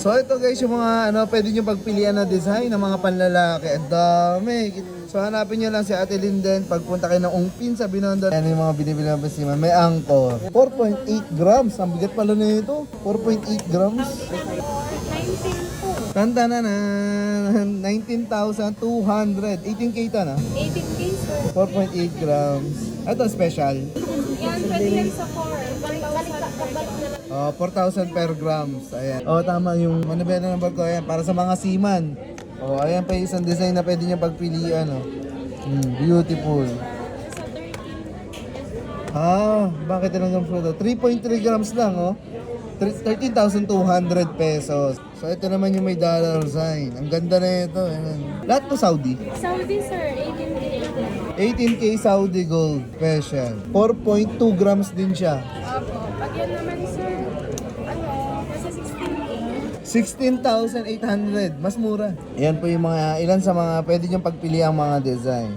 So ito guys yung mga pwede nyo pagpilian na design ng mga panlalaki. Ang dami. So hanapin nyo lang si Ate Linden. Pagpunta kayo ng Ungpin sa Binondo. Yan yung mga binibili ng basiman. May angkor. 4.8 grams. Ang bigat pala na ito. 4.8 grams. 19 po. Tanda na na. 19,200. 18K ito na. 18K sir. 4.8 grams. Ito special. Yan, pwede yan sa 4. 4,000 per grams. Ayan. Tama yung manibela ng barko. Ayan, para sa mga seaman. Ayan pa yung isang design na pwede nyo pagpilian. Beautiful. Bakit ilang grams ito? 3.3 grams lang, 13,200 pesos. So, ito naman yung may dollar sign. Ang ganda na ito. Ayan. Lahat to Saudi. Saudi sir, 18K. 18K Saudi gold special. 4.2 grams din siya. Opo. Pag yan naman sir, nasa 16K. 16,800. Mas mura. Ayan po yung mga ilan sa mga pwede niyong pagpili ang mga design.